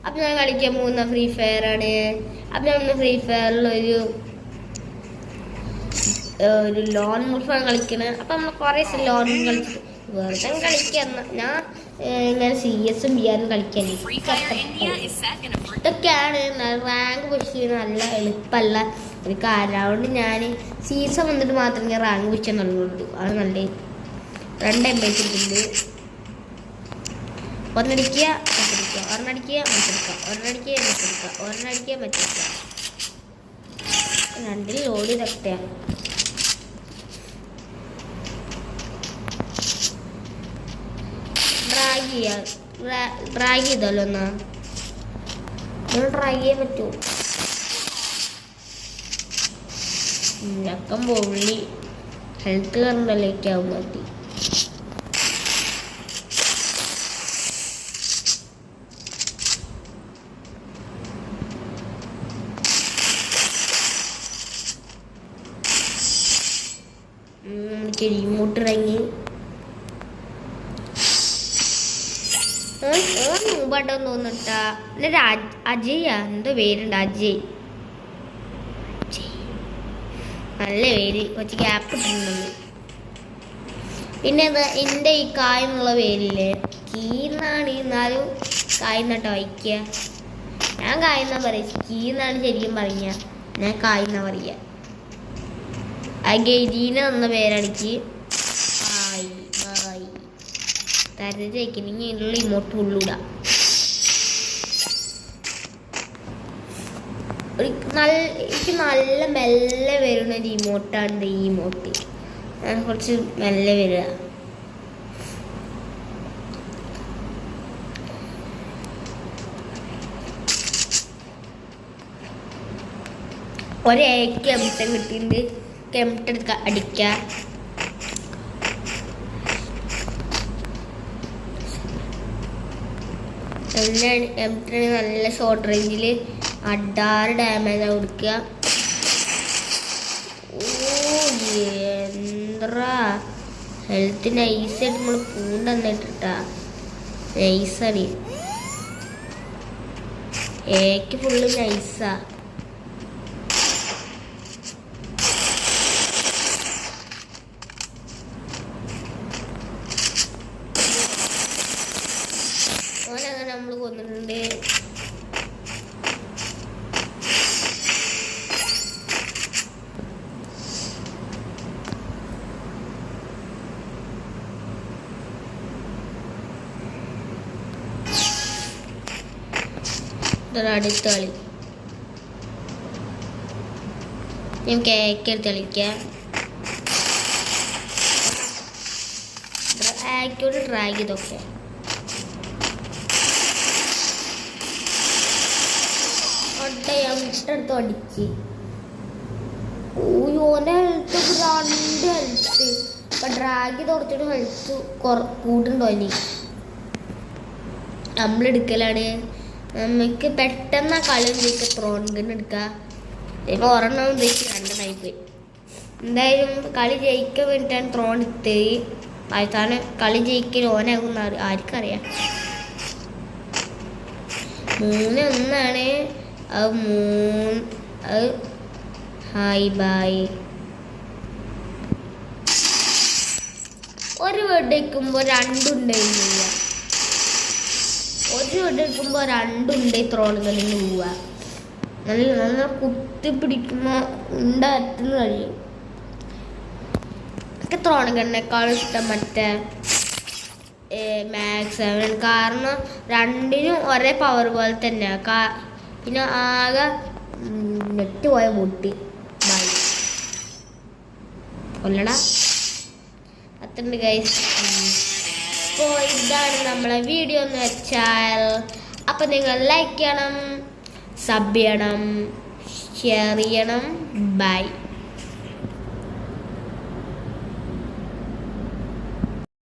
അപ്പം ഞാൻ കളിക്കാൻ പോകുന്ന ഫ്രീ ഫയർ ആണ്. അപ്പം ഞാൻ ഫ്രീ ഫയറിൽ ഒരു ലോൺ മുൾഫാണ് കളിക്കണത്. അപ്പം നമ്മൾ കുറേ ലോൺ കളിച്ചിട്ട് വെറുതെ കളിക്കാൻ ഞാൻ ഇങ്ങനെ CS ഉം BR കളിക്കാൻ ഇതൊക്കെയാണ് റാങ്ക് പുഷ് ചെയ്യുന്നത്. നല്ല എളുപ്പമല്ല ഒരു കാര്യം. അതുകൊണ്ട് ഞാൻ സീസൺ വന്നിട്ട് മാത്രമേ റാങ്ക് പുഷ് ചെയ്യുന്നുള്ളൂ. അത് നല്ല 2 MB ഉണ്ട്. ഒരെണ്ണടിക്കുക മറ്റെടുക്കുക, ഒരെണ്ണടിക്കുക മറ്റെടുക്കുക, ഒരെണ്ണടിക്കുക മറ്റെടുക്കുക, ഒരെണ്ണടിക്കുക മറ്റെടുക്കുക. 2 ലോഡ് ചെയ്തൊക്കെയാണ്. ഡ്രാഗ് ചെയ്തല്ലോ എന്നാ ഡ്രാഗ് ചെയ്യാൻ പറ്റുമോ? ചക്കം പൊള്ളി ഹെൽത്ത് കറണ്ടല്ലേക്കാവും മതി. റിമോട്ട് ഇറങ്ങി മുമ്പായിട്ടൊന്ന് തോന്നിട്ടാ. എന്നിട്ട് അജയ്യാ എന്തോ പേരുണ്ട്, അജയ്. നല്ല പേര്, കുറച്ച് ഗ്യാപ്പ് ഇട്ടിട്ടുണ്ടെന്ന്. പിന്നെ എൻ്റെ ഈ കായ് എന്നുള്ള പേരില്ലേ, കീന്നാണ്. എന്നാലും കായ് നട്ടോ വായിക്കുക. ഞാൻ കായെന്നാ പറയുക, കീന്നാണ് ശരിക്കും പറഞ്ഞ. ഞാൻ കായെന്നാ പറയുക. ആ ഗെയ്രീന എന്ന പേരാണിക്ക്. തരഞ്ഞിട്ടുള്ള ഇമോട്ട് ഉള്ളൂടാ. എനിക്ക് നല്ല മെല്ലെ വരുന്ന ഒരു ഇമോട്ടാണ് ഈ ഇമോട്ട്. കുറച്ച് മെല്ലെ വരിക. കെമിട്ട കിട്ടിയിട്ടുണ്ട്. കെമിട്ട അടിക്കുക. നല്ല ഷോർട്ട് റേഞ്ചിൽ 6 ഡാമേജ് കൊടുക്കുക. എന്താ ഹെൽത്ത് നൈസായിട്ട് നമ്മൾ പൂണ്ടെന്നിട്ടാ. നൈസാണ് ഏക്ക് ഫുള്ള് നൈസാ. ഓനങ്ങനെ നമ്മൾ കൊന്നിട്ടുണ്ട്. അടുത്ത കളി ഞാൻ കേക്കെടുത്ത് കളിക്കാം. ആക്റ്റോട് ഡ്രാഗ് ചെയ്തൊക്കെ അടുത്ത് അടിച്ച് ഓൻ്റെ ഹെൽത്ത് 2 ഹെൽത്ത്. ഇപ്പം ഡ്രാഗ് ചെയ്ത് കുറച്ചിട്ട് ഹെൽത്ത് കൂട്ടുണ്ടോ? ഇനി നമ്മളെടുക്കലാണ്. നമുക്ക് പെട്ടെന്ന് ആ കളി ഉപയോഗിക്കുക. ത്രോൺ ഗൺ എടുക്കുക. ഇപ്പം ഒരെണ്ണം ഉപയോഗിച്ച് 2 ടൈപ്പ്. എന്തായാലും കളി ജയിക്കാൻ വേണ്ടിയിട്ടാണ് ത്രോൺ എടുത്ത്. അവസാനം കളി ജയിക്കൽ ഓനാകുന്ന ആർക്കറിയാം. 3-1 അത് ഹായ് ബായ്. ഒരു വെഡ് വയ്ക്കുമ്പോൾ 2 ഉണ്ടായിരുന്നില്ല. ഒരു വെഡ് വയ്ക്കുമ്പോൾ 2 ഉണ്ട്. ത്രോണുകളിൽ പോവുക നല്ല കുത്തി പിടിക്കുമ്പോൾ ഉണ്ടാറ്റുന്ന കഴിയും. എനിക്ക് ത്രോണുകളിനേക്കാളും ഇഷ്ടം മറ്റേ മാക്സ് 7. കാരണം 2നും ഒരേ പവർ പോലെ തന്നെയാണ്. പിന്നെ ആകെ നെറ്റ് പോയ പൊട്ടി ബൈ കൊല്ലടാ. അത്രണ്ട് ഗൈസ്. അപ്പോൾ ഇതാണ് നമ്മളെ വീഡിയോ എന്ന് വെച്ചാൽ. അപ്പം നിങ്ങൾ ലൈക്ക് ചെയ്യണം, സബ് ചെയ്യണം, ഷെയർ ചെയ്യണം. ബൈ.